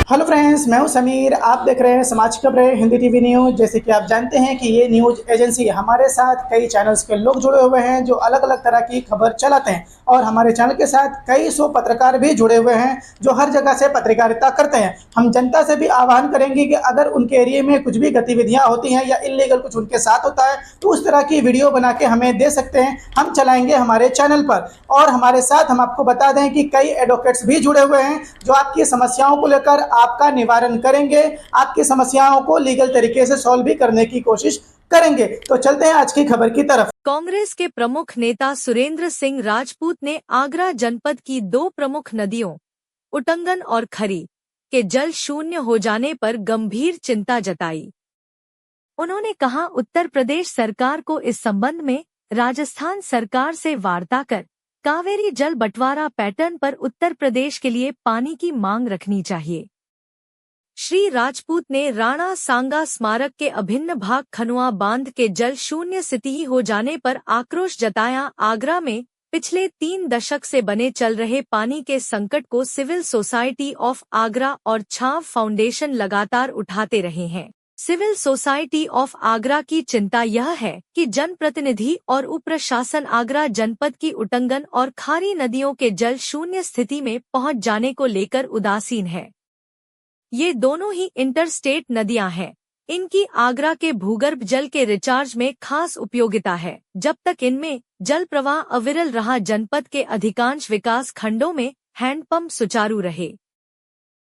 Hello friends, मैं हूं समीर। आप देख रहे हैं समाज की खबरें हिंदी टीवी न्यूज़। जैसे कि आप जानते हैं कि ये न्यूज़ एजेंसी हमारे साथ कई चैनल्स के लोग जुड़े हुए हैं जो अलग अलग तरह की खबर चलाते हैं, और हमारे चैनल के साथ कई सौ पत्रकार भी जुड़े हुए हैं जो हर जगह से पत्रकारिता करते हैं। हम जनता से भी आह्वान करेंगे कि अगर उनके एरिया में कुछ भी गतिविधियाँ होती हैं या इलीगल कुछ उनके साथ होता है तो उस तरह की वीडियो बना के हमें दे सकते हैं, हम चलाएंगे हमारे चैनल पर। और हमारे साथ हम आपको बता दें कि कई एडवोकेट्स भी जुड़े हुए हैं जो आपकी समस्याओं को लेकर आपका निवारण करेंगे, आपकी समस्याओं को लीगल तरीके से सॉल्व भी करने की कोशिश करेंगे। तो चलते हैं आज की खबर की तरफ। कांग्रेस के प्रमुख नेता सुरेंद्र सिंह राजपूत ने आगरा जनपद की दो प्रमुख नदियों उटंगन और खरी के जल शून्य हो जाने पर गंभीर चिंता जताई। उन्होंने कहा, उत्तर प्रदेश सरकार को इस संबंध में राजस्थान सरकार से वार्ता कर कावेरी जल बंटवारा पैटर्न पर उत्तर प्रदेश के लिए पानी की मांग रखनी चाहिए। श्री राजपूत ने राणा सांगा स्मारक के अभिन्न भाग खनुआ बांध के जल शून्य स्थिति हो जाने पर आक्रोश जताया। आगरा में पिछले 3 दशक से बने चल रहे पानी के संकट को सिविल सोसाइटी ऑफ आगरा और छाव फाउंडेशन लगातार उठाते रहे हैं। सिविल सोसाइटी ऑफ आगरा की चिंता यह है कि जनप्रतिनिधि और उप प्रशासन आगरा जनपद की उटंगन और खारी नदियों के जल शून्य स्थिति में पहुंच जाने को लेकर उदासीन है। ये दोनों ही इंटरस्टेट नदियां हैं। इनकी आगरा के भूगर्भ जल के रिचार्ज में खास उपयोगिता है। जब तक इनमें जल प्रवाह अविरल रहा, जनपद के अधिकांश विकास खंडों में हैंडपंप सुचारू रहे।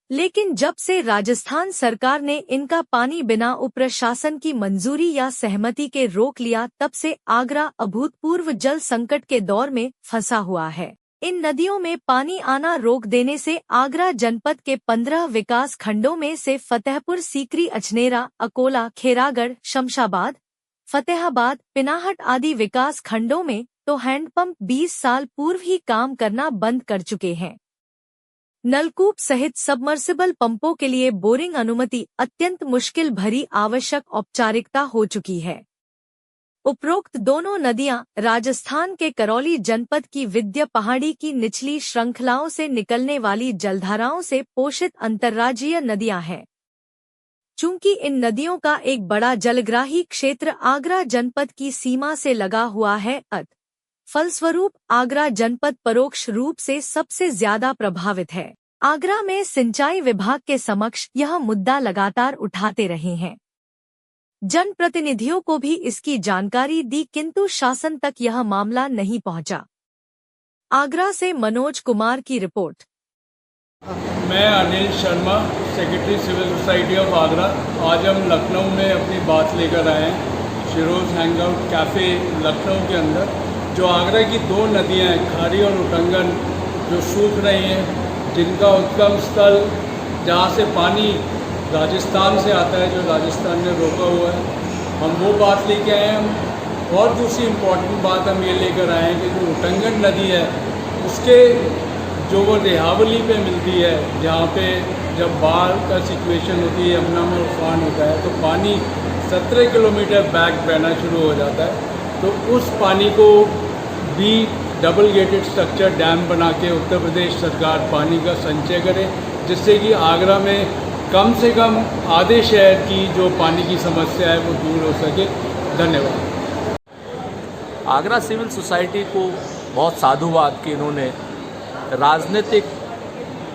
लेकिन जब से राजस्थान सरकार ने इनका पानी बिना उप प्रशासन की मंजूरी या सहमति के रोक लिया, तब से आगरा अभूतपूर्व जल संकट के दौर में फंसा हुआ है। इन नदियों में पानी आना रोक देने से आगरा जनपद के 15 विकास खंडों में से फतेहपुर सीकरी, अछनेरा, अकोला, खेरागढ़, शमशाबाद, फतेहाबाद, पिनाहट आदि विकास खंडों में तो हैंडपंप 20 साल पूर्व ही काम करना बंद कर चुके हैं। नलकूप सहित सबमर्सिबल पंपों के लिए बोरिंग अनुमति अत्यंत मुश्किल भरी आवश्यक औपचारिकता हो चुकी है। उपरोक्त दोनों नदियां राजस्थान के करौली जनपद की विंध्य पहाड़ी की निचली श्रृंखलाओं से निकलने वाली जलधाराओं से पोषित अंतर्राज्यीय नदियां हैं। चूंकि इन नदियों का एक बड़ा जलग्राही क्षेत्र आगरा जनपद की सीमा से लगा हुआ है, फलस्वरूप आगरा जनपद परोक्ष रूप से सबसे ज्यादा प्रभावित है। आगरा में सिंचाई विभाग के समक्ष यह मुद्दा लगातार उठाते रहे हैं। जनप्रतिनिधियों को भी इसकी जानकारी दी, किंतु शासन तक यह मामला नहीं पहुंचा। आगरा से मनोज कुमार की रिपोर्ट। मैं Anil Sharma, secretary civil society of Agra. आज हम लखनऊ में अपनी बात लेकर आए हैं शिरोज हैंगआउट कैफ़े लखनऊ के अंदर। जो आगरा की दो नदियां हैं, खारी और उटंगन, जो सूख रही हैं, जिनका उद्गम स्थल जहां से पानी राजस्थान से आता है, जो राजस्थान ने रोका हुआ है, हम वो बात लेके आए हैं। और दूसरी इम्पॉर्टेंट बात हम ये लेकर आए हैं कि जो उटंगन नदी है उसके जो वो रेहावली पे मिलती है, जहाँ पे जब बाढ़ का सिचुएशन होती है, यमुना में उफान होता है, तो पानी 17 किलोमीटर बैक बहना शुरू हो जाता है। तो उस पानी को भी डबल गेटेड स्ट्रक्चर डैम बना के उत्तर प्रदेश सरकार पानी का संचय करे, जिससे कि आगरा में कम से कम आधे शहर की जो पानी की समस्या है वो दूर हो सके। धन्यवाद। आगरा सिविल सोसाइटी को बहुत साधुवाद कि इन्होंने राजनीतिक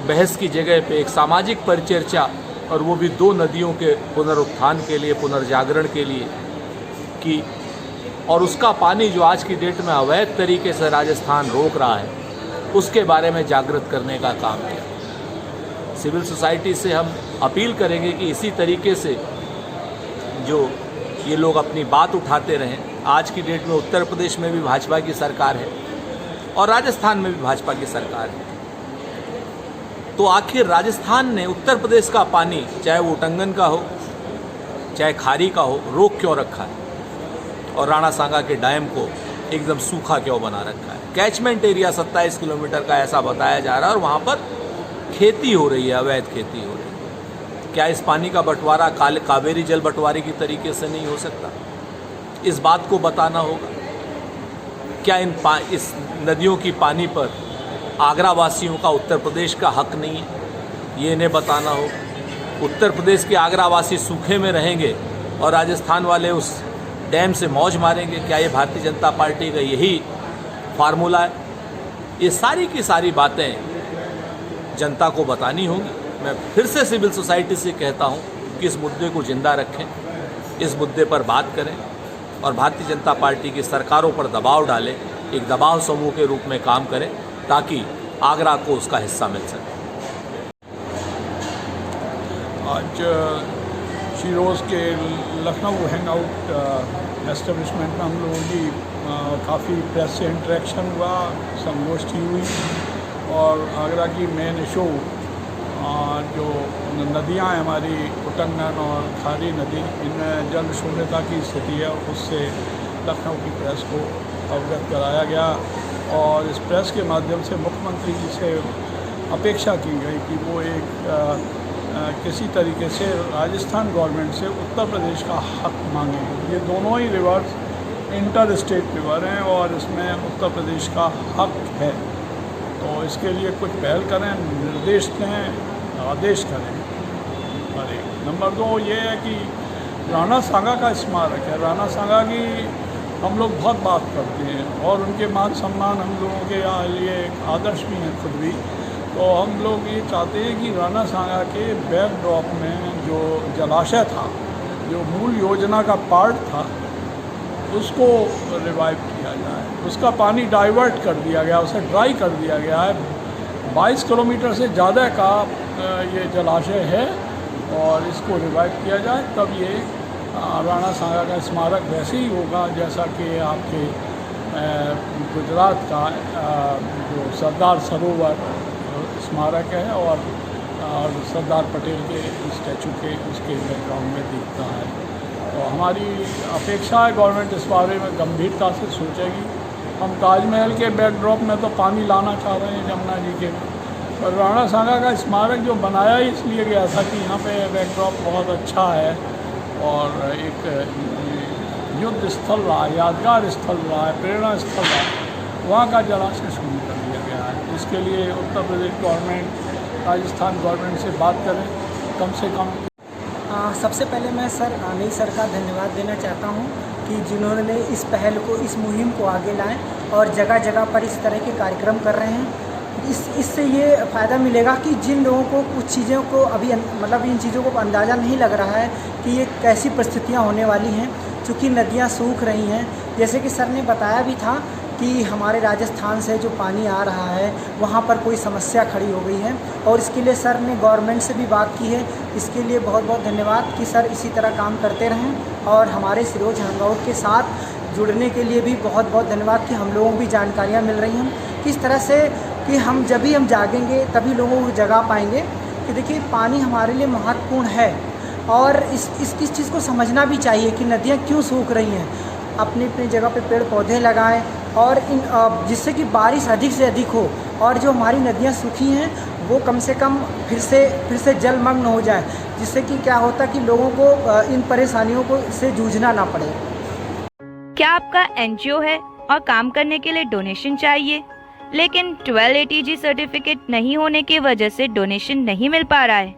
बहस की जगह पे एक सामाजिक परिचर्चा, और वो भी दो नदियों के पुनरुत्थान के लिए, पुनर्जागरण के लिए की, और उसका पानी जो आज की डेट में अवैध तरीके से राजस्थान रोक रहा है, उसके बारे में जागृत करने का काम किया। सिविल सोसाइटी से हम अपील करेंगे कि इसी तरीके से जो ये लोग अपनी बात उठाते रहें। आज की डेट में उत्तर प्रदेश में भी भाजपा की सरकार है और राजस्थान में भी भाजपा की सरकार है, तो आखिर राजस्थान ने उत्तर प्रदेश का पानी, चाहे वो उटंगन का हो चाहे खारी का हो, रोक क्यों रखा है, और राणा सांगा के डैम को एकदम सूखा क्यों बना रखा है। कैचमेंट एरिया 27 किलोमीटर का ऐसा बताया जा रहा है, और वहाँ पर खेती हो रही है, अवैध खेती हो रही है। क्या इस पानी का बंटवारा कावेरी जल बंटवारे की तरीके से नहीं हो सकता? इस बात को बताना होगा। क्या इस नदियों की पानी पर आगरा वासियों का उत्तर प्रदेश का हक नहीं है, ये इन्हें बताना होगा। उत्तर प्रदेश के आगरावासी सूखे में रहेंगे और राजस्थान वाले उस डैम से मौज मारेंगे? क्या ये भारतीय जनता पार्टी का यही फार्मूला है? ये सारी की सारी बातें जनता को बतानी होगी। मैं फिर से सिविल सोसाइटी से कहता हूँ कि इस मुद्दे को जिंदा रखें, इस मुद्दे पर बात करें और भारतीय जनता पार्टी की सरकारों पर दबाव डालें, एक दबाव समूह के रूप में काम करें ताकि आगरा को उसका हिस्सा मिल सके। आज शिरोज़ के लखनऊ हैंग आउट एस्टेब्लिशमेंट में हम लोगों की काफ़ी प्रेस से इंटरेक्शन हुआ, संगोष्ठी हुई और आगरा की मेन इशू जो नदियाँ हैं हमारी उटंगन और खारी नदी, इनमें जल शून्यता की स्थिति है, उससे लखनऊ की प्रेस को अवगत कराया गया और इस प्रेस के माध्यम से मुख्यमंत्री जी से अपेक्षा की गई कि वो एक किसी तरीके से राजस्थान गवर्नमेंट से उत्तर प्रदेश का हक मांगे। ये दोनों ही रिवर्स इंटर स्टेट रिवर हैं और इसमें उत्तर प्रदेश का हक है, तो इसके लिए कुछ पहल करें, निर्देश दें, आदेश करें। और नंबर 2 ये है कि राणा सांगा का स्मारक है। राणा सांगा की हम लोग बहुत बात करते हैं और उनके मान सम्मान हम लोगों के लिए आदर्श भी हैं खुद भी। तो हम लोग ये चाहते हैं कि राणा सांगा के बैकड्रॉप में जो जलाशय था, जो मूल योजना का पार्ट था, उसको रिवाइव किया जाए। उसका पानी डाइवर्ट कर दिया गया, उसे ड्राई कर दिया गया है। 22 किलोमीटर से ज़्यादा का ये जलाशय है और इसको रिवाइव किया जाए, तब ये राणा सांगा का स्मारक वैसे ही होगा जैसा कि आपके गुजरात का जो सरदार सरोवर स्मारक है और सरदार पटेल के स्टैचू के उसके बैकग्राउंड में दिखता है। तो हमारी अपेक्षा है गवर्नमेंट इस बारे में गंभीरता से सोचेगी। हम ताजमहल के बैकड्रॉप में तो पानी लाना चाह रहे हैं यमुना जी के, पर राणा सांगा का स्मारक जो बनाया ही इसलिए गया था कि यहाँ पे बैकड्रॉप बहुत अच्छा है और एक युद्ध स्थल रहा, यादगार स्थल रहा है, प्रेरणा स्थल रहा है, वहाँ का जलाशय शून्य कर दिया गया है। इसके लिए उत्तर प्रदेश गवर्नमेंट राजस्थान गवर्नमेंट से बात करें कम से कम। सबसे पहले मैं सर अनिल सर का धन्यवाद देना चाहता हूँ कि जिन्होंने इस पहल को, इस मुहिम को आगे लाएं और जगह जगह पर इस तरह के कार्यक्रम कर रहे हैं। इससे ये फ़ायदा मिलेगा कि जिन लोगों को कुछ चीज़ों को अभी मतलब इन चीज़ों को अंदाज़ा नहीं लग रहा है कि ये कैसी परिस्थितियाँ होने वाली हैं, चूँकि नदियाँ सूख रही हैं। जैसे कि सर ने बताया भी था कि हमारे राजस्थान से जो पानी आ रहा है वहाँ पर कोई समस्या खड़ी हो गई है और इसके लिए सर ने गवर्नमेंट से भी बात की है। इसके लिए बहुत बहुत धन्यवाद कि सर इसी तरह काम करते रहें और हमारे शिरोज़ हैंग आउट के साथ जुड़ने के लिए भी बहुत बहुत धन्यवाद कि हम लोगों को भी जानकारियाँ मिल रही हैं किस तरह से कि हम जब भी हम जागेंगे तभी लोगों को जगा पाएंगे कि देखिए पानी हमारे लिए महत्वपूर्ण है और इस चीज़ को समझना भी चाहिए कि नदियाँ क्यों सूख रही हैं। अपनी अपनी जगह पे पेड़ पौधे लगाएं और इन जिससे कि बारिश अधिक से अधिक हो और जो हमारी नदियाँ सूखी हैं वो कम से कम फिर से जलमग्न हो जाए, जिससे कि क्या होता कि लोगों को इन परेशानियों को से जूझना ना पड़े। क्या आपका एनजीओ है और काम करने के लिए डोनेशन चाहिए, लेकिन 12 ATG सर्टिफिकेट नहीं होने की वजह से डोनेशन नहीं मिल पा रहा है,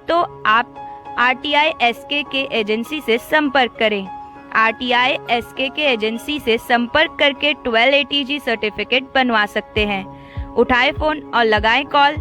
तो आप RTI SK के एजेंसी से संपर्क करें। RTI SK के एजेंसी से संपर्क करके 12 ATG सर्टिफिकेट बनवा सकते हैं। उठाए फ़ोन और लगाएं कॉल